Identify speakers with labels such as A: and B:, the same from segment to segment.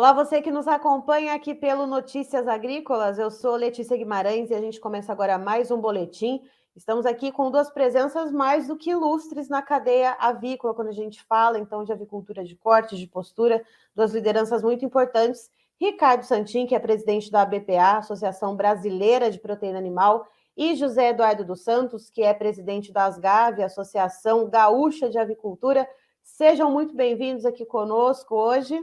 A: Olá, você que nos acompanha aqui pelo Notícias Agrícolas, eu sou Letícia Guimarães e a gente começa agora mais um boletim. Estamos aqui com duas presenças mais do que ilustres na cadeia avícola, quando a gente fala, então, de avicultura de corte, de postura, duas lideranças muito importantes. Ricardo Santin, que é presidente da ABPA, Associação Brasileira de Proteína Animal, e José Eduardo dos Santos, que é presidente da ASGAV, Associação Gaúcha de Avicultura. Sejam muito bem-vindos aqui conosco hoje.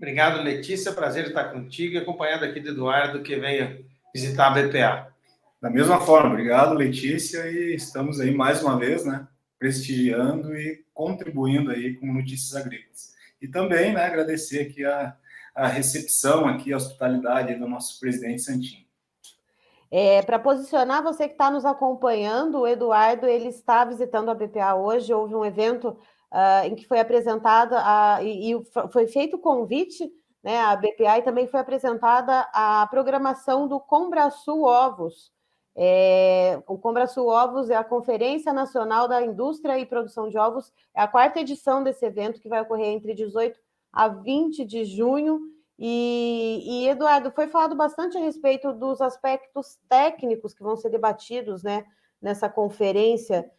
B: Obrigado, Letícia. Prazer estar contigo e acompanhado aqui do Eduardo, que veio visitar a BPA.
C: Da mesma forma, obrigado, Letícia, e estamos aí mais uma vez, né, prestigiando e contribuindo aí com Notícias Agrícolas. E também, né, agradecer aqui a recepção, aqui, a hospitalidade do nosso presidente Santin.
A: Para posicionar você que está nos acompanhando, o Eduardo ele está visitando a BPA hoje. Houve um evento em que foi apresentada e foi feito o convite, né, à BPA, e também foi apresentada a programação do Combrasul Ovos. O Combrasul Ovos é a Conferência Nacional da Indústria e Produção de Ovos, é a 4ª edição desse evento, que vai ocorrer entre 18 a 20 de junho. E, Eduardo, foi falado bastante a respeito dos aspectos técnicos que vão ser debatidos, né, nessa conferência,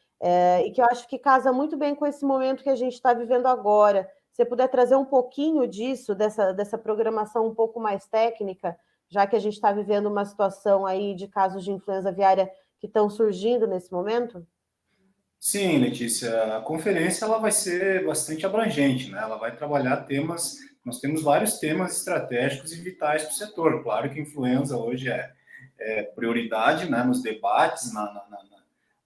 A: e que eu acho que casa muito bem com esse momento que a gente está vivendo agora. Se você puder trazer um pouquinho disso, dessa programação um pouco mais técnica, já que a gente está vivendo uma situação aí de casos de influenza aviária que estão surgindo nesse momento?
C: Sim, Letícia, a conferência ela vai ser bastante abrangente, né? Ela vai trabalhar temas, nós temos vários temas estratégicos e vitais para o setor. Claro que a influenza hoje é prioridade, né, nos debates,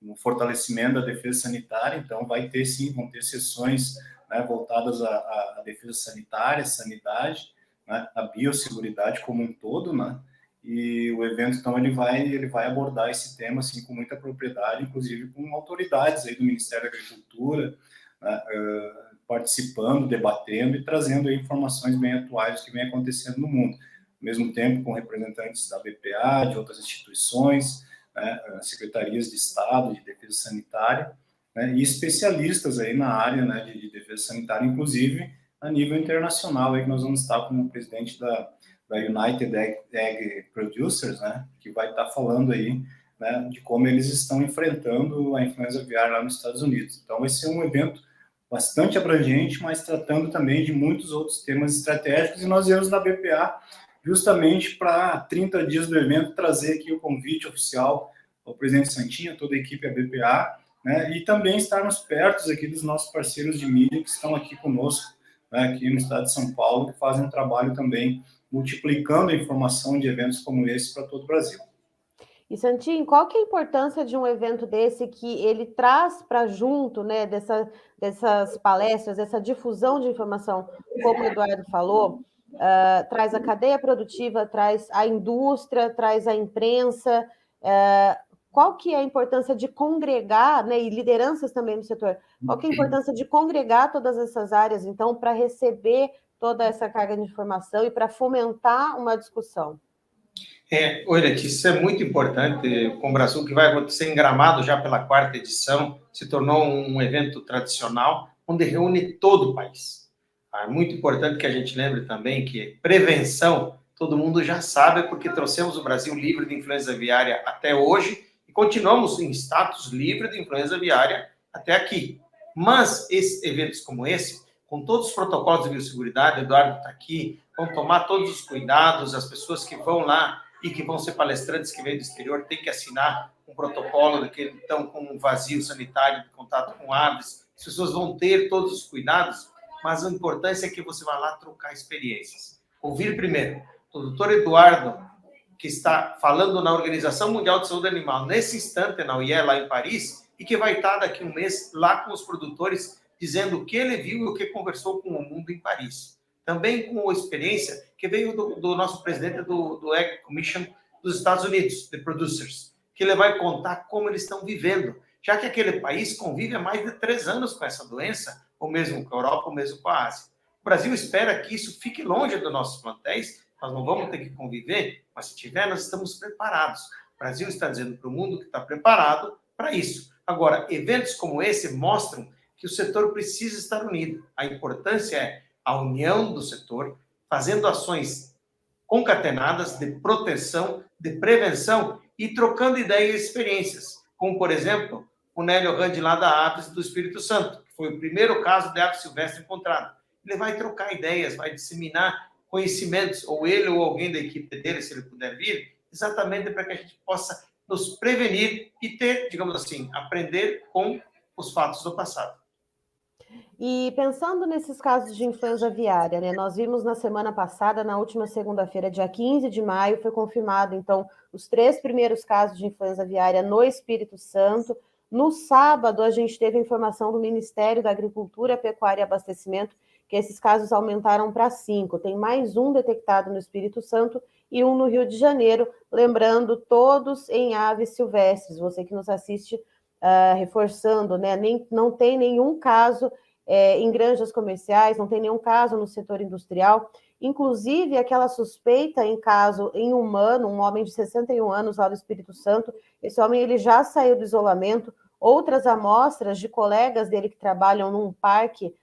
C: no fortalecimento da defesa sanitária, então vai ter sim, vão ter sessões, né, voltadas à defesa sanitária, sanidade, né, a biosseguridade como um todo, né? E o evento, então, ele vai abordar esse tema, assim, com muita propriedade, inclusive com autoridades aí do Ministério da Agricultura, né, participando, debatendo e trazendo aí informações bem atuais do que vem acontecendo no mundo. Ao mesmo tempo, com representantes da BPA, de outras instituições, né, secretarias de Estado, de defesa sanitária, né, e especialistas aí na área, né, de defesa sanitária, inclusive a nível internacional, aí que nós vamos estar como presidente da United Egg Producers, né, que vai estar falando aí, né, de como eles estão enfrentando a influenza aviária lá nos Estados Unidos. Então, vai ser um evento bastante abrangente, mas tratando também de muitos outros temas estratégicos, e nós viemos da BPA justamente para 30 dias do evento trazer aqui o convite oficial ao presidente Santinho, toda a equipe da BPA, né, e também estarmos perto aqui dos nossos parceiros de mídia que estão aqui conosco, né, aqui no estado de São Paulo, que fazem um trabalho também multiplicando a informação de eventos como esse para todo o Brasil.
A: E, Santinho, qual que é a importância de um evento desse que ele traz para junto, né, dessas palestras, dessa difusão de informação, como o Eduardo falou, traz a cadeia produtiva, traz a indústria, traz a imprensa, qual que é a importância de congregar, né, e lideranças também no setor, qual que é a importância de congregar todas essas áreas, então, para receber toda essa carga de informação e para fomentar uma discussão?
B: Oi, Letícia, isso é muito importante. O Combrasul, que vai acontecer em Gramado já pela 4ª edição, se tornou um evento tradicional, onde reúne todo o país. É muito importante que a gente lembre também que prevenção, todo mundo já sabe, porque trouxemos o Brasil livre de influenza aviária até hoje e continuamos em status livre de influenza aviária até aqui. Mas eventos como esse, com todos os protocolos de biosseguridade, o Eduardo está aqui, vão tomar todos os cuidados, as pessoas que vão lá e que vão ser palestrantes que vêm do exterior têm que assinar um protocolo de que estão com um vazio sanitário de contato com aves. As pessoas vão ter todos os cuidados, mas a importância é que você vá lá trocar experiências. Ouvir primeiro o doutor Eduardo, que está falando na Organização Mundial de Saúde Animal, nesse instante na OIE, lá em Paris, e que vai estar daqui um mês lá com os produtores, dizendo o que ele viu e o que conversou com o mundo em Paris. Também com a experiência que veio do nosso presidente do Egg Commission dos Estados Unidos, The Producers, que ele vai contar como eles estão vivendo, já que aquele país convive há mais de 3 anos com essa doença, ou mesmo com a Europa, ou mesmo com a Ásia. O Brasil espera que isso fique longe dos nossos plantéis, nós não vamos ter que conviver, mas se tiver, nós estamos preparados. O Brasil está dizendo para o mundo que está preparado para isso. Agora, eventos como esse mostram que o setor precisa estar unido. A importância é a união do setor, fazendo ações concatenadas de proteção, de prevenção e trocando ideias e experiências, como, por exemplo, o Nélio Randi lá da Aves do Espírito Santo, que foi o primeiro caso de ave silvestre encontrado. Ele vai trocar ideias, vai disseminar conhecimentos, ou ele ou alguém da equipe dele, se ele puder vir, exatamente para que a gente possa nos prevenir e ter, digamos assim, aprender com os fatos do passado.
A: E pensando nesses casos de influenza aviária, né, nós vimos na semana passada, na última segunda-feira, dia 15 de maio, foi confirmado, então, os 3 primeiros casos de influenza aviária no Espírito Santo. No sábado, a gente teve informação do Ministério da Agricultura, Pecuária e Abastecimento, que esses casos aumentaram para 5. Tem mais um detectado no Espírito Santo e um no Rio de Janeiro, lembrando, todos em aves silvestres. Você que nos assiste, reforçando, né, não tem nenhum caso em granjas comerciais, não tem nenhum caso no setor industrial. Inclusive, aquela suspeita em caso em humano, um homem de 61 anos lá do Espírito Santo, esse homem ele já saiu do isolamento. Outras amostras de colegas dele que trabalham num parque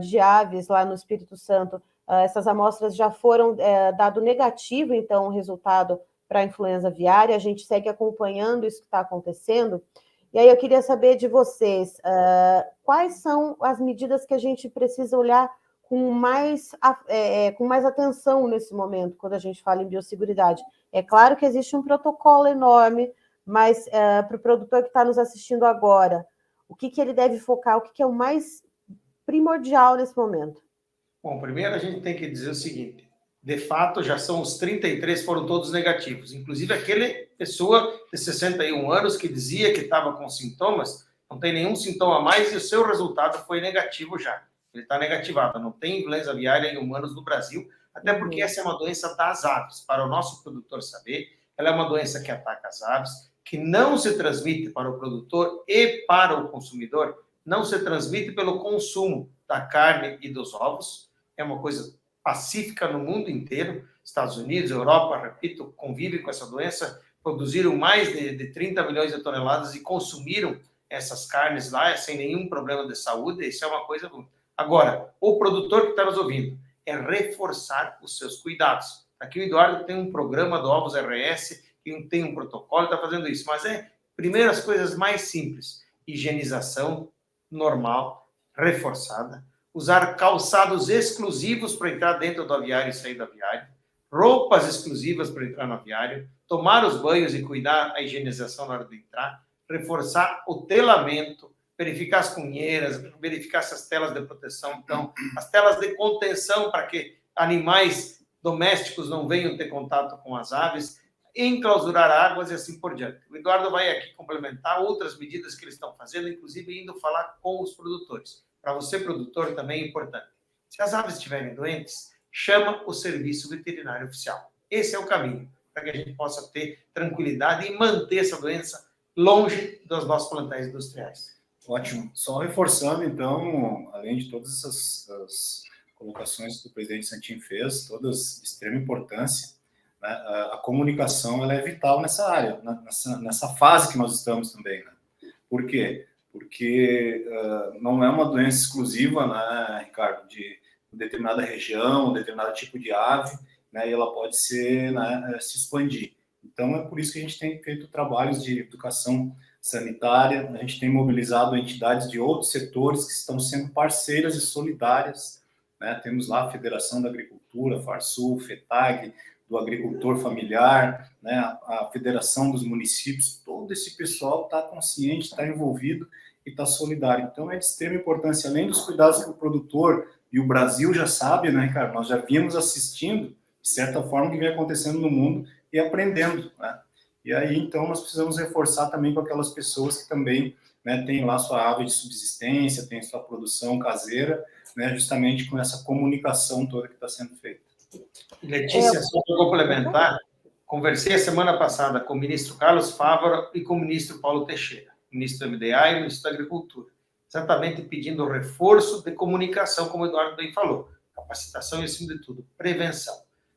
A: de aves lá no Espírito Santo, essas amostras já foram dado negativo, então, o resultado para a influenza aviária. A gente segue acompanhando isso que está acontecendo. E aí eu queria saber de vocês, quais são as medidas que a gente precisa olhar com mais atenção nesse momento, quando a gente fala em biosseguridade. É claro que existe um protocolo enorme, mas para o produtor que está nos assistindo agora, o que ele deve focar, o que é o mais primordial nesse momento?
B: Bom, primeiro a gente tem que dizer o seguinte, de fato já são os 33, foram todos negativos, inclusive aquele pessoa de 61 anos que dizia que estava com sintomas, não tem nenhum sintoma a mais e o seu resultado foi negativo já. Ele está negativado, não tem influenza aviária em humanos no Brasil, até porque essa é uma doença das aves. Para o nosso produtor saber, ela é uma doença que ataca as aves, que não se transmite para o produtor e para o consumidor, não se transmite pelo consumo da carne e dos ovos, é uma coisa pacífica no mundo inteiro. Estados Unidos, Europa, repito, convivem com essa doença, produziram mais de 30 milhões de toneladas e consumiram essas carnes lá sem nenhum problema de saúde. Isso é uma coisa boa. Agora, o produtor que está nos ouvindo é reforçar os seus cuidados. Aqui o Eduardo tem um programa do Ovos RS, que tem um protocolo, está fazendo isso, mas primeiro as coisas mais simples, higienização normal, reforçada, usar calçados exclusivos para entrar dentro do aviário e sair do aviário, roupas exclusivas para entrar no aviário, tomar os banhos e cuidar da higienização na hora de entrar, reforçar o telamento, verificar as cunheiras, verificar essas telas de proteção, então, as telas de contenção para que animais domésticos não venham ter contato com as aves, enclausurar águas e assim por diante. O Eduardo vai aqui complementar outras medidas que eles estão fazendo, inclusive indo falar com os produtores. Para você, produtor, também é importante. Se as aves estiverem doentes, chama o serviço veterinário oficial. Esse é o caminho para que a gente possa ter tranquilidade e manter essa doença longe dos nossos plantéis industriais.
C: Ótimo. Só reforçando, então, além de todas essas colocações que o presidente Santin fez, todas de extrema importância, né, a comunicação ela é vital nessa área, nessa fase que nós estamos também. Né? Por quê? Porque não é uma doença exclusiva, né, Ricardo, de determinada região, determinado tipo de ave, né, e ela pode ser, né, se expandir. Então, é por isso que a gente tem feito trabalhos de educação sanitária, a gente tem mobilizado entidades de outros setores que estão sendo parceiras e solidárias, né? Temos lá a Federação da Agricultura, Farsul, FETAG, do agricultor familiar, né? A Federação dos Municípios, todo esse pessoal está consciente, está envolvido e está solidário. Então, é de extrema importância, além dos cuidados que o produtor e o Brasil já sabe, né, cara? Nós já vimos assistindo, de certa forma, o que vem acontecendo no mundo e aprendendo, né? E aí, então, nós precisamos reforçar também com aquelas pessoas que também, né, têm lá sua ave de subsistência, têm sua produção caseira, né, justamente com essa comunicação toda que está sendo feita.
B: Letícia, só para complementar, conversei a semana passada com o ministro Carlos Fávaro e com o ministro Paulo Teixeira, ministro do MDA e ministro da Agricultura, exatamente pedindo reforço de comunicação, como o Eduardo bem falou, capacitação e, acima de tudo, prevenção.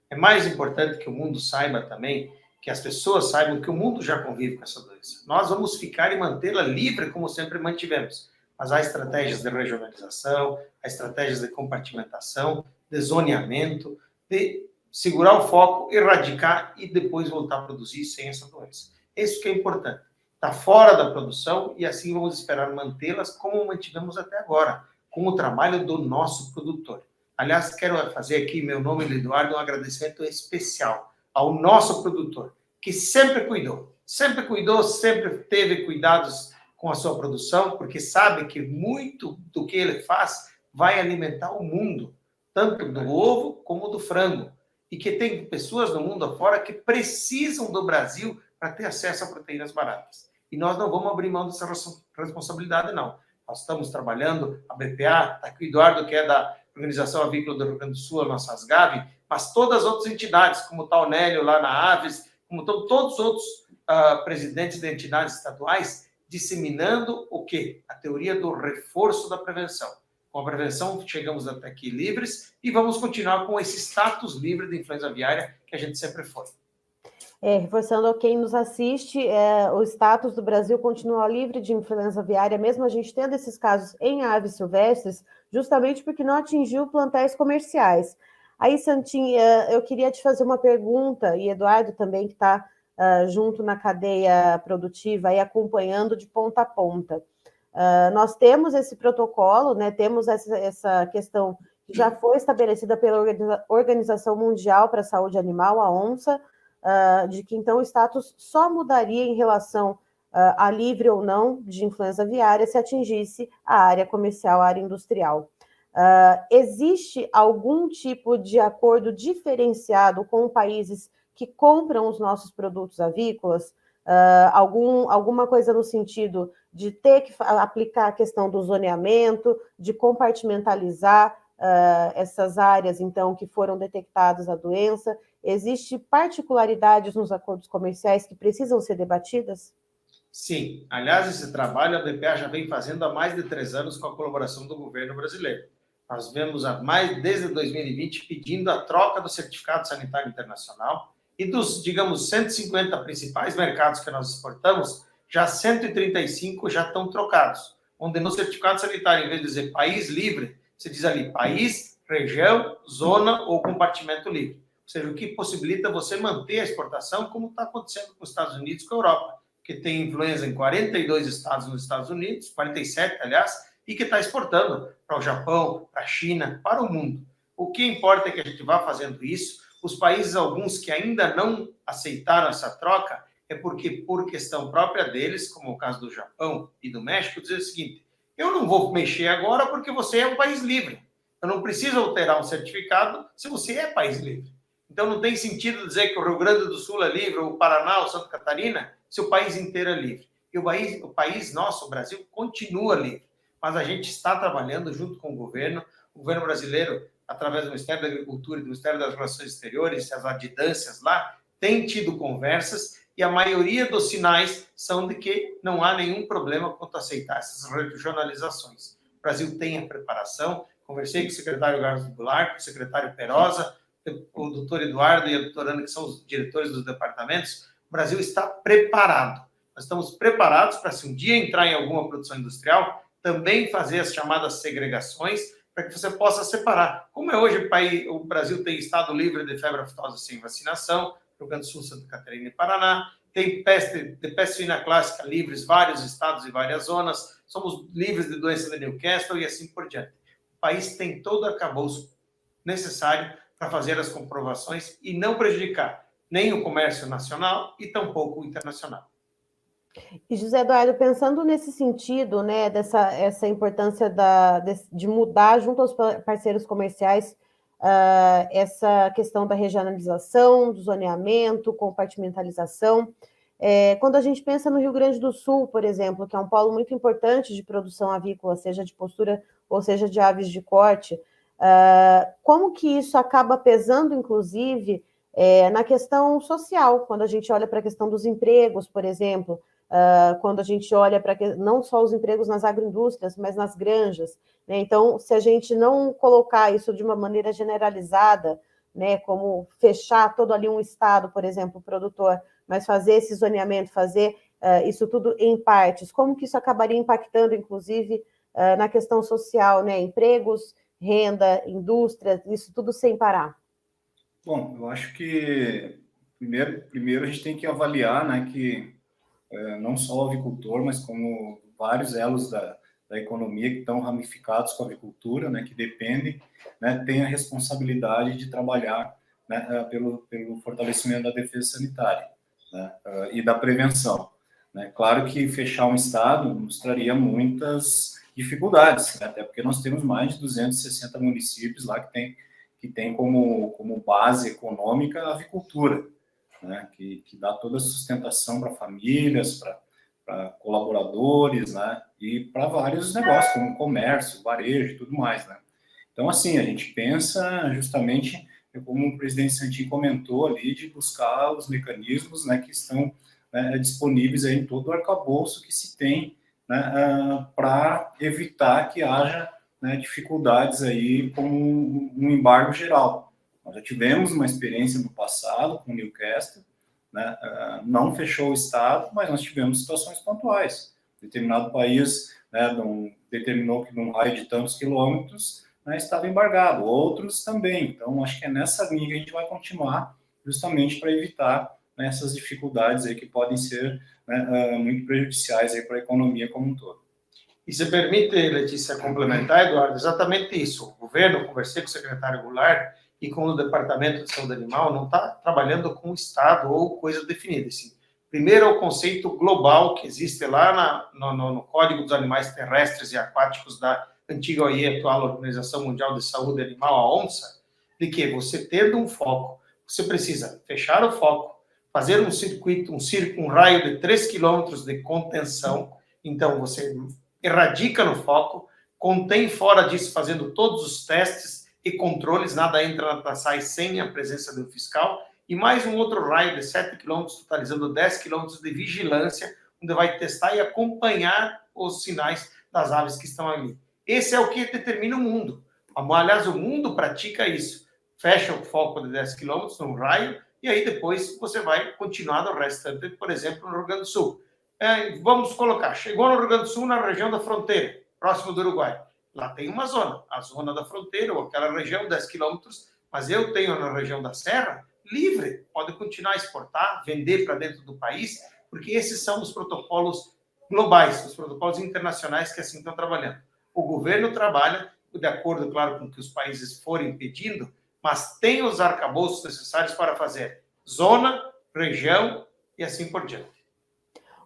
B: É mais importante que o mundo saiba também, que as pessoas saibam que o mundo já convive com essa doença. Nós vamos ficar e mantê-la livre, como sempre mantivemos. Mas há estratégias de regionalização, há estratégias de compartimentação, de zoneamento, de segurar o foco, erradicar e depois voltar a produzir sem essa doença. Isso que é importante. Está fora da produção e assim vamos esperar mantê-las como mantivemos até agora, com o trabalho do nosso produtor. Aliás, quero fazer aqui, meu nome, Eduardo, um agradecimento especial ao nosso produtor, que sempre cuidou, sempre teve cuidados com a sua produção, porque sabe que muito do que ele faz vai alimentar o mundo, tanto do ovo como do frango, e que tem pessoas no mundo afora que precisam do Brasil para ter acesso a proteínas baratas. E nós não vamos abrir mão dessa responsabilidade, não. Nós estamos trabalhando, a BPA, está aqui o Eduardo, que é da Organização Avícola do Rio Grande do Sul, a nossa ASGAV, mas todas as outras entidades, como o Tal Nélio lá na Aves, como estão todos os outros presidentes de entidades estaduais, disseminando o quê? A teoria do reforço da prevenção. Com a prevenção, chegamos até aqui livres e vamos continuar com esse status livre de influenza aviária que a gente sempre foi.
A: Reforçando a quem nos assiste, o status do Brasil continua livre de influenza aviária, mesmo a gente tendo esses casos em aves silvestres, justamente porque não atingiu plantéis comerciais. Aí, Santinha, eu queria te fazer uma pergunta, e Eduardo também, que está junto na cadeia produtiva, aí acompanhando de ponta a ponta. Nós temos esse protocolo, né, temos essa questão que já foi estabelecida pela Organização Mundial para a Saúde Animal, a ONSA, de que então o status só mudaria em relação a livre ou não de influenza aviária se atingisse a área comercial, a área industrial. Existe algum tipo de acordo diferenciado com países que compram os nossos produtos avícolas? Alguma coisa no sentido de ter que aplicar a questão do zoneamento, de compartimentalizar essas áreas, então, que foram detectadas a doença? Existem particularidades nos acordos comerciais que precisam ser debatidas?
B: Sim. Aliás, esse trabalho a BPA já vem fazendo há mais de 3 anos com a colaboração do governo brasileiro. Nós vemos desde 2020 pedindo a troca do certificado sanitário internacional e dos, digamos, 150 principais mercados que nós exportamos, já 135 já estão trocados, onde no certificado sanitário, em vez de dizer país livre, você diz ali país, região, zona ou compartimento livre. Ou seja, o que possibilita você manter a exportação, como está acontecendo com os Estados Unidos e com a Europa, que tem influenza em 42 estados nos Estados Unidos, 47, aliás, e que está exportando para o Japão, para a China, para o mundo. O que importa é que a gente vá fazendo isso. Os países, alguns que ainda não aceitaram essa troca, é porque, por questão própria deles, como o caso do Japão e do México, dizer o seguinte: eu não vou mexer agora porque você é um país livre. Eu não preciso alterar um certificado se você é país livre. Então, não tem sentido dizer que o Rio Grande do Sul é livre, ou o Paraná, ou Santa Catarina, se o país inteiro é livre. E o país nosso, o Brasil, continua livre. Mas a gente está trabalhando junto com o governo brasileiro, através do Ministério da Agricultura e do Ministério das Relações Exteriores, as adidâncias lá, tem tido conversas e a maioria dos sinais são de que não há nenhum problema quanto a aceitar essas regionalizações. O Brasil tem a preparação. Conversei com o secretário Carlos Goulart, com o secretário Perosa, o doutor Eduardo e a doutora Ana, que são os diretores dos departamentos. O Brasil está preparado. Nós estamos preparados para, se um dia entrar em alguma produção industrial, também fazer as chamadas segregações, para que você possa separar. Como é hoje o Brasil tem estado livre de febre aftosa sem vacinação, Rio Grande do Sul, Santa Catarina e Paraná, tem peste suína clássica livres, vários estados e várias zonas, somos livres de doença de Newcastle e assim por diante. O país tem todo o arcabouço necessário para fazer as comprovações e não prejudicar nem o comércio nacional e tampouco o internacional.
A: E, José Eduardo, pensando nesse sentido, né, essa importância de mudar junto aos parceiros comerciais essa questão da regionalização, do zoneamento, compartimentalização. Quando a gente pensa no Rio Grande do Sul, por exemplo, que é um polo muito importante de produção avícola, seja de postura ou seja de aves de corte, como que isso acaba pesando, inclusive, na questão social, quando a gente olha para a questão dos empregos, por exemplo, quando a gente olha para não só os empregos nas agroindústrias, mas nas granjas, né? Então, se a gente não colocar isso de uma maneira generalizada, né, como fechar todo ali um estado, por exemplo, produtor, mas fazer esse zoneamento, fazer isso tudo em partes, como que isso acabaria impactando, inclusive, na questão social, né? Empregos, renda, indústria, isso tudo sem parar.
C: Bom, eu acho que primeiro a gente tem que avaliar, né, que não só o avicultor, mas como vários elos da economia que estão ramificados com a agricultura, né, que dependem, né, têm a responsabilidade de trabalhar, né, pelo fortalecimento da defesa sanitária, né, e da prevenção. Né. Claro que fechar um estado nos traria muitas dificuldades, né, até porque nós temos mais de 260 municípios lá que tem como base econômica a avicultura, né, que dá toda a sustentação para famílias, para colaboradores, né, e para vários negócios, como comércio, varejo e tudo mais, né. Então, assim, a gente pensa justamente, como o presidente Santin comentou ali, de buscar os mecanismos, né, que estão, né, disponíveis aí em todo o arcabouço que se tem, né, para evitar que haja, né, dificuldades aí como um embargo geral. Nós já tivemos uma experiência no passado com Newcastle, né, não fechou o estado, mas nós tivemos situações pontuais. Determinado país, né, determinou que num raio de tantos quilômetros, né, estava embargado, outros também. Então, acho que é nessa linha que a gente vai continuar, justamente para evitar, né, essas dificuldades aí que podem ser, né, muito prejudiciais aí para a economia como um todo.
B: E se permite, Letícia, complementar, Eduardo, exatamente isso. O governo, conversei com o secretário Goulart e com o Departamento de Saúde Animal, não está trabalhando com o Estado ou coisa definida. Assim. Primeiro é o conceito global que existe lá no Código dos Animais Terrestres e Aquáticos da antiga OIE, atual Organização Mundial de Saúde Animal, a OMSA, de que você tendo um foco, você precisa fechar o foco, fazer um circuito, um raio de 3 quilômetros de contenção, então você erradica no foco, contém fora disso, fazendo todos os testes e controles, nada entra, nada sai sem a presença do fiscal, e mais um outro raio de 7 quilômetros, totalizando 10 quilômetros de vigilância, onde vai testar e acompanhar os sinais das aves que estão ali. Esse é o que determina o mundo. Aliás, o mundo pratica isso. Fecha o foco de 10 quilômetros num raio, e aí depois você vai continuar no restante, por exemplo, no Rio Grande do Sul. Vamos colocar, chegou no Rio Grande do Sul, na região da fronteira, próximo do Uruguai. Lá tem uma zona, a zona da fronteira, ou aquela região, 10 quilômetros, mas eu tenho na região da Serra, livre, pode continuar a exportar, vender para dentro do país, porque esses são os protocolos globais, os protocolos internacionais que assim estão trabalhando. O governo trabalha, de acordo, claro, com o que os países forem pedindo, mas tem os arcabouços necessários para fazer zona, região e assim por diante.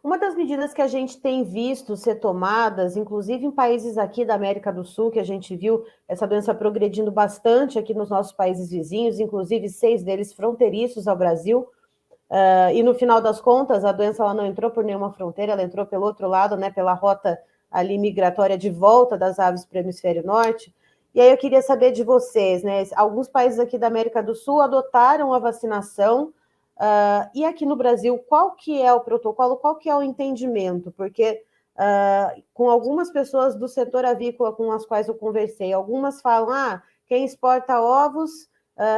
A: Uma das medidas que a gente tem visto ser tomadas, inclusive em países aqui da América do Sul, que a gente viu essa doença progredindo bastante aqui nos nossos países vizinhos, inclusive 6 deles fronteiriços ao Brasil, e no final das contas a doença ela não entrou por nenhuma fronteira, ela entrou pelo outro lado, né, pela rota ali migratória de volta das aves para o hemisfério norte. E aí eu queria saber de vocês, né, alguns países aqui da América do Sul adotaram a vacinação. E aqui no Brasil, qual que é o protocolo, qual que é o entendimento? Porque com algumas pessoas do setor avícola com as quais eu conversei, algumas falam, quem exporta ovos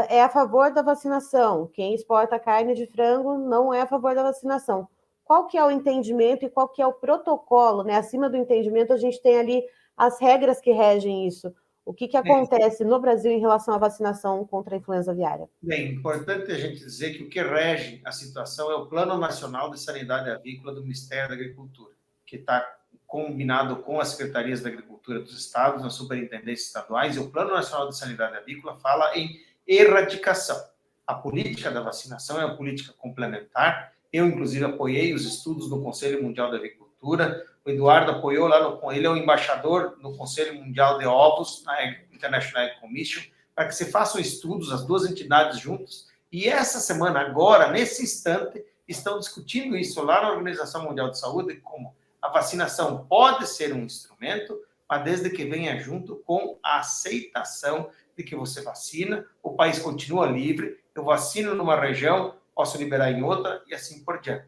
A: é a favor da vacinação, quem exporta carne de frango não é a favor da vacinação. Qual que é o entendimento e qual que é o protocolo, né? Acima do entendimento, a gente tem ali as regras que regem isso. O que acontece no Brasil em relação à vacinação contra a influenza aviária?
B: Bem, importante a gente dizer que o que rege a situação é o Plano Nacional de Sanidade Avícola do Ministério da Agricultura, que está combinado com as secretarias da Agricultura dos estados, nas superintendências estaduais, e o Plano Nacional de Sanidade Avícola fala em erradicação. A política da vacinação é uma política complementar. Eu, inclusive, apoiei os estudos no Conselho Mundial da Agricultura. O Eduardo apoiou ele é o embaixador no Conselho Mundial de Ovos, na International Egg Commission, para que se façam estudos, as duas entidades juntas. E essa semana, agora, nesse instante, estão discutindo isso lá na Organização Mundial de Saúde, como a vacinação pode ser um instrumento, mas desde que venha junto com a aceitação de que você vacina, o país continua livre, eu vacino numa região, posso liberar em outra e assim por diante.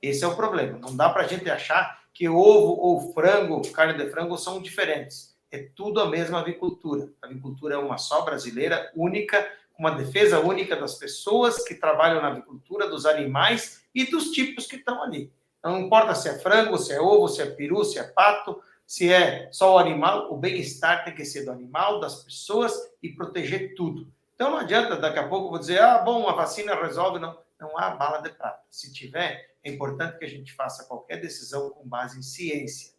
B: Esse é o problema. Não dá para a gente achar que ovo ou frango, carne de frango são diferentes. É tudo a mesma avicultura. A avicultura é uma só, brasileira, única, uma defesa única das pessoas que trabalham na avicultura, dos animais e dos tipos que estão ali. Não importa se é frango, se é ovo, se é peru, se é pato, se é só o animal, o bem-estar tem que ser do animal, das pessoas e proteger tudo. Então não adianta, daqui a pouco eu vou dizer, bom, a vacina resolve, não há bala de prata. Se tiver, é importante que a gente faça qualquer decisão com base em ciência,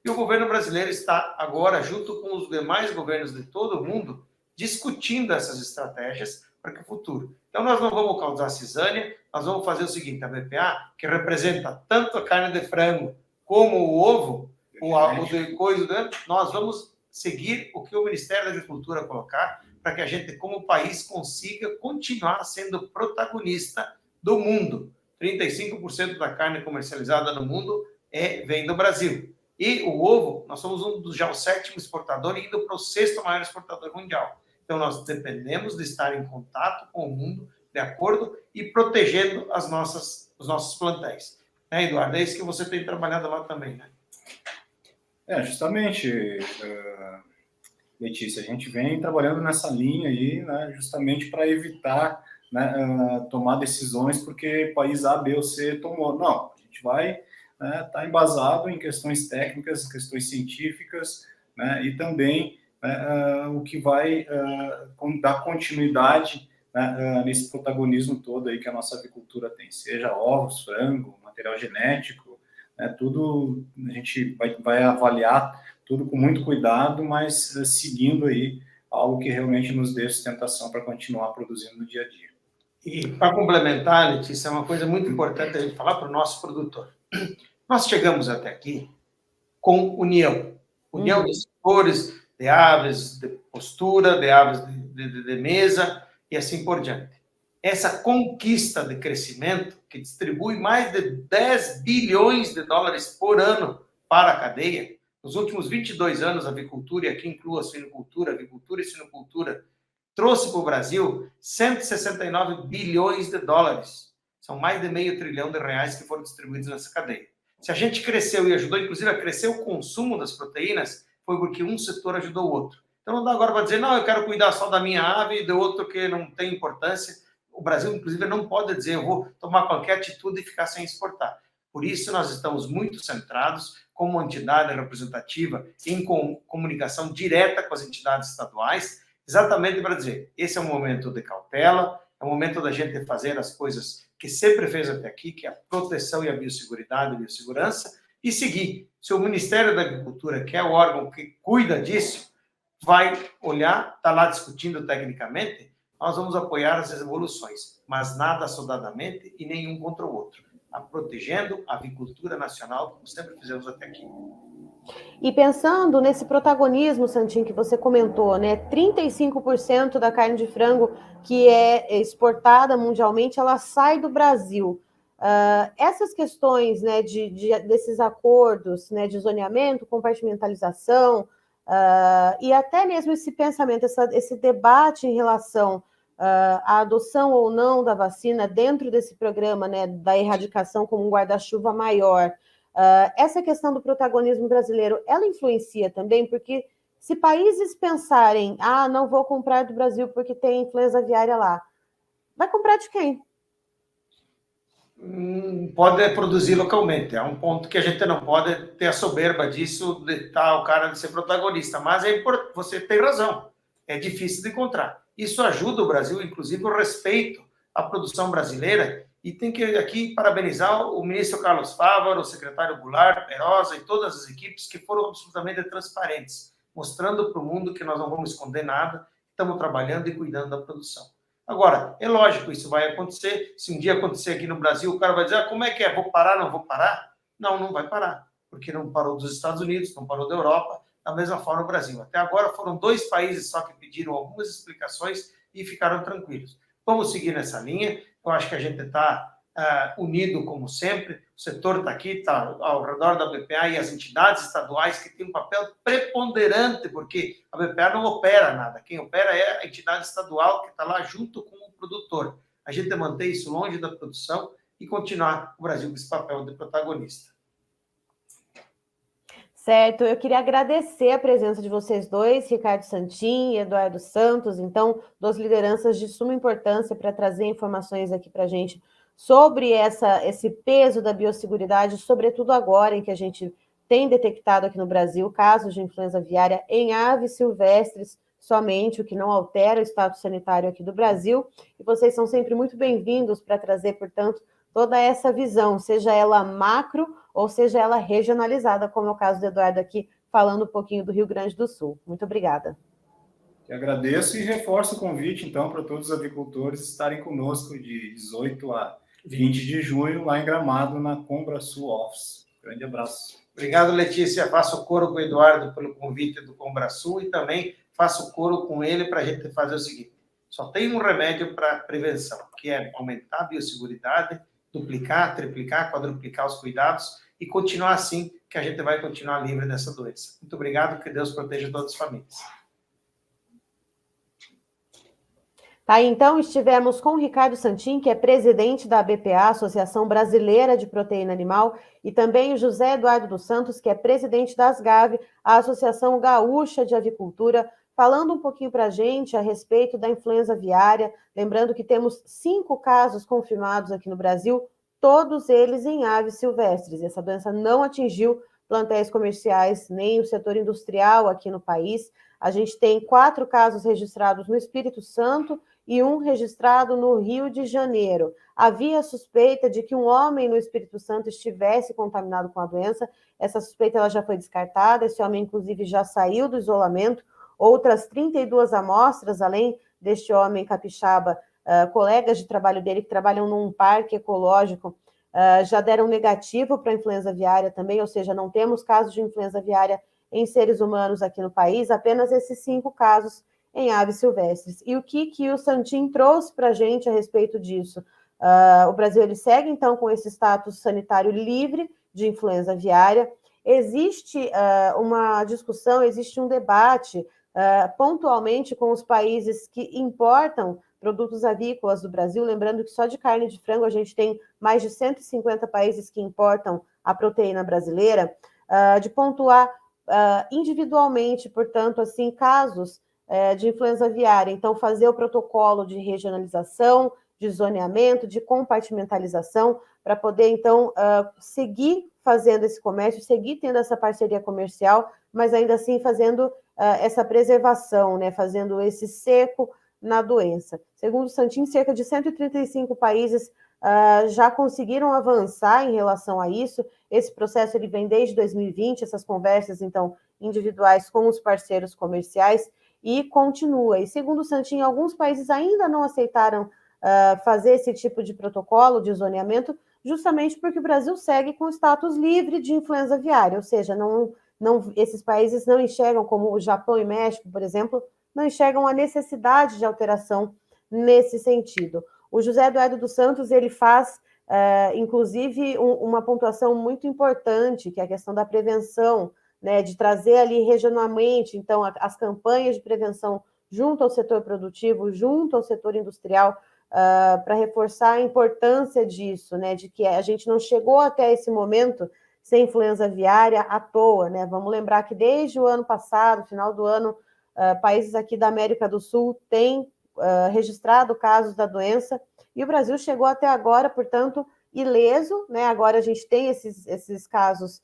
B: e o governo brasileiro está agora, junto com os demais governos de todo o mundo, discutindo essas estratégias para o futuro. Então, nós não vamos causar cisânia, nós vamos fazer o seguinte, a BPA, que representa tanto a carne de frango como o ovo, nós vamos seguir o que o Ministério da Agricultura colocar, para que a gente, como país, consiga continuar sendo protagonista do mundo. 35% da carne comercializada no mundo vem do Brasil. E o ovo, nós somos já o 7º exportador e indo para o 6º maior exportador mundial. Então, nós dependemos de estar em contato com o mundo, de acordo, e protegendo os nossos plantéis. Eduardo? É isso que você tem trabalhado lá também, né?
C: Justamente, Letícia, a gente vem trabalhando nessa linha aí, né, justamente para evitar, né, tomar decisões porque país A, B ou C tomou. Não, a gente vai estar embasado em questões técnicas, questões científicas, né, e também o que vai dar continuidade, né, nesse protagonismo todo aí que a nossa agricultura tem, seja ovos, frango, material genético, né, tudo a gente vai avaliar tudo com muito cuidado, mas seguindo aí algo que realmente nos dê sustentação para continuar produzindo no dia a dia.
B: E para complementar, Letícia, é uma coisa muito importante a gente falar para o nosso produtor. Nós chegamos até aqui com união de setores, de aves de postura, de aves de mesa e assim por diante. Essa conquista de crescimento, que distribui mais de 10 bilhões de dólares por ano para a cadeia, nos últimos 22 anos, a avicultura, e aqui inclui a suinocultura, avicultura e suinocultura, trouxe para o Brasil 169 bilhões de dólares. São mais de R$500 bilhão que foram distribuídos nessa cadeia. Se a gente cresceu e ajudou, inclusive, a crescer o consumo das proteínas, foi porque um setor ajudou o outro. Então, não dá agora para dizer, não, eu quero cuidar só da minha ave e do outro que não tem importância. O Brasil, inclusive, não pode dizer, eu vou tomar qualquer atitude e ficar sem exportar. Por isso, nós estamos muito centrados, como entidade representativa, em comunicação direta com as entidades estaduais, exatamente para dizer, esse é um momento de cautela, é o momento da gente fazer as coisas que sempre fez até aqui, que é a proteção e a biosseguridade e biossegurança, e seguir. Se o Ministério da Agricultura, que é o órgão que cuida disso, vai olhar, está lá discutindo tecnicamente, nós vamos apoiar as evoluções, mas nada soldadamente e nenhum contra o outro, protegendo a avicultura nacional, como sempre fizemos até aqui.
A: E pensando nesse protagonismo, Santinho, que você comentou, né? 35% da carne de frango que é exportada mundialmente, ela sai do Brasil. Essas questões, né, desses acordos, né, de zoneamento, compartimentalização, e até mesmo esse pensamento, esse debate em relação à adoção ou não da vacina dentro desse programa, né, da erradicação como um guarda-chuva maior, essa questão do protagonismo brasileiro, ela influencia também, porque se países pensarem, não vou comprar do Brasil porque tem influenza aviária lá, vai comprar de quem?
B: Pode produzir localmente. É um ponto que a gente não pode ter a soberba disso, de o cara de ser protagonista. Mas você tem razão. É difícil de encontrar. Isso ajuda o Brasil, inclusive, o respeito à produção brasileira. E tem que aqui parabenizar o ministro Carlos Fávaro, o secretário Goulart, Perosa e todas as equipes que foram absolutamente transparentes, mostrando para o mundo que nós não vamos esconder nada, estamos trabalhando e cuidando da produção. Agora, é lógico, isso vai acontecer. Se um dia acontecer aqui no Brasil, o cara vai dizer, como é que é? Vou parar, não vou parar? Não, não vai parar, porque não parou dos Estados Unidos, não parou da Europa, da mesma forma o Brasil. Até agora foram 2 países só que pediram algumas explicações e ficaram tranquilos. Vamos seguir nessa linha. Eu acho que a gente está unido, como sempre. O setor está aqui, está ao redor da BPA e as entidades estaduais que têm um papel preponderante, porque a BPA não opera nada. Quem opera é a entidade estadual que está lá junto com o produtor. A gente mantém isso longe da produção e continuar o Brasil com esse papel de protagonista.
A: Certo, eu queria agradecer a presença de vocês dois, Ricardo Santin e Eduardo Santos, então, 2 lideranças de suma importância para trazer informações aqui para a gente sobre esse peso da biosseguridade, sobretudo agora em que a gente tem detectado aqui no Brasil casos de influenza aviária em aves silvestres, somente, o que não altera o status sanitário aqui do Brasil, e vocês são sempre muito bem-vindos para trazer, portanto, toda essa visão, seja ela macro ou seja ela regionalizada, como é o caso do Eduardo aqui, falando um pouquinho do Rio Grande do Sul. Muito obrigada.
C: Eu agradeço e reforço o convite, então, para todos os avicultores estarem conosco de 18 a 20 de junho, lá em Gramado, na Combrasul Office. Grande abraço.
B: Obrigado, Letícia. Faço coro com o Eduardo pelo convite do Combrasul e também faço coro com ele para a gente fazer o seguinte: só tem um remédio para prevenção, que é aumentar a biosseguridade, duplicar, triplicar, quadruplicar os cuidados e continuar assim, que a gente vai continuar livre dessa doença. Muito obrigado, que Deus proteja todas as famílias.
A: Tá, então estivemos com o Ricardo Santin, que é presidente da ABPA, Associação Brasileira de Proteína Animal, e também o José Eduardo dos Santos, que é presidente da ASGAV, a Associação Gaúcha de Avicultura, falando um pouquinho para a gente a respeito da influenza aviária, lembrando que temos 5 casos confirmados aqui no Brasil, todos eles em aves silvestres. Essa doença não atingiu plantéis comerciais, nem o setor industrial aqui no país. A gente tem 4 casos registrados no Espírito Santo e 1 registrado no Rio de Janeiro. Havia suspeita de que um homem no Espírito Santo estivesse contaminado com a doença. Essa suspeita ela já foi descartada, esse homem, inclusive, já saiu do isolamento. Outras 32 amostras, além deste homem capixaba, colegas de trabalho dele que trabalham num parque ecológico, já deram negativo para a influenza aviária também, ou seja, não temos casos de influenza aviária em seres humanos aqui no país, apenas esses 5 casos em aves silvestres. E o que o Santin trouxe para a gente a respeito disso? O Brasil ele segue, então, com esse status sanitário livre de influenza aviária. Existe uma discussão, existe um debate pontualmente com os países que importam produtos avícolas do Brasil, lembrando que só de carne de frango a gente tem mais de 150 países que importam a proteína brasileira, de pontuar individualmente, portanto, assim, casos de influenza aviária. Então, fazer o protocolo de regionalização, de zoneamento, de compartimentalização, para poder, então, seguir fazendo esse comércio, seguir tendo essa parceria comercial, mas ainda assim fazendo essa preservação, né, fazendo esse cerco na doença. Segundo o Santin, cerca de 135 países já conseguiram avançar em relação a isso. Esse processo ele vem desde 2020, essas conversas, então, individuais com os parceiros comerciais, e continua. E segundo o Santin, alguns países ainda não aceitaram fazer esse tipo de protocolo de zoneamento, justamente porque o Brasil segue com status livre de influenza aviária, ou seja, esses países não enxergam, como o Japão e México, por exemplo, não enxergam a necessidade de alteração nesse sentido. O José Eduardo dos Santos, ele faz, inclusive, uma pontuação muito importante, que é a questão da prevenção, né, de trazer ali regionalmente, então, as campanhas de prevenção junto ao setor produtivo, junto ao setor industrial, para reforçar a importância disso, né, de que a gente não chegou até esse momento sem influenza aviária à toa, né? Vamos lembrar que desde o ano passado, final do ano, países aqui da América do Sul têm registrado casos da doença, e o Brasil chegou até agora, portanto, ileso, né? Agora a gente tem esses casos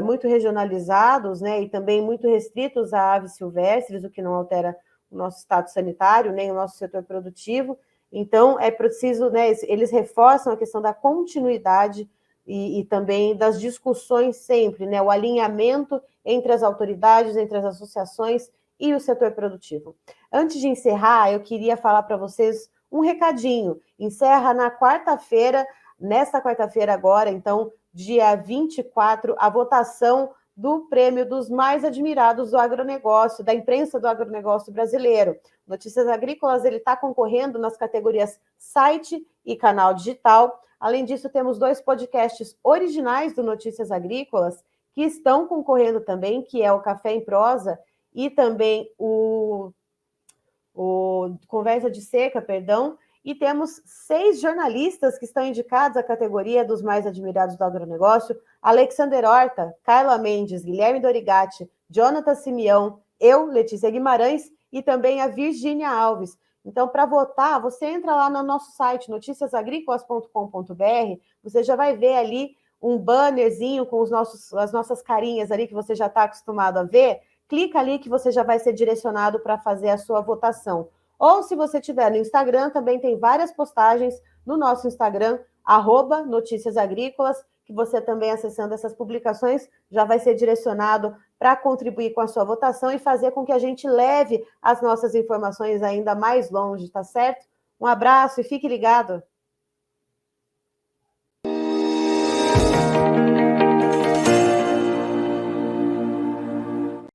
A: muito regionalizados, né? E também muito restritos a aves silvestres, o que não altera o nosso status sanitário, nem o nosso setor produtivo. Então, é preciso, né? Eles reforçam a questão da continuidade e também das discussões sempre, né? O alinhamento entre as autoridades, entre as associações e o setor produtivo. Antes de encerrar, eu queria falar para vocês um recadinho. Encerra na quarta-feira, nesta quarta-feira agora, então, dia 24, a votação do prêmio dos mais admirados do agronegócio, da imprensa do agronegócio brasileiro. Notícias Agrícolas, ele está concorrendo nas categorias site e canal digital. Além disso, temos 2 podcasts originais do Notícias Agrícolas que estão concorrendo também, que é o Café em Prosa e também o Conversa de Seca, perdão, e temos 6 jornalistas que estão indicados à categoria dos mais admirados do agronegócio: Alexander Horta, Carla Mendes, Guilherme Dorigatti, Jonathan Simeão, eu, Letícia Guimarães, e também a Virgínia Alves. Então, para votar, você entra lá no nosso site, noticiasagricolas.com.br, você já vai ver ali um bannerzinho com as nossas carinhas ali, que você já está acostumado a ver, clica ali que você já vai ser direcionado para fazer a sua votação. Ou se você estiver no Instagram, também tem várias postagens no nosso Instagram, @Notícias Agrícolas, que você também acessando essas publicações já vai ser direcionado para contribuir com a sua votação e fazer com que a gente leve as nossas informações ainda mais longe, tá certo? Um abraço e fique ligado!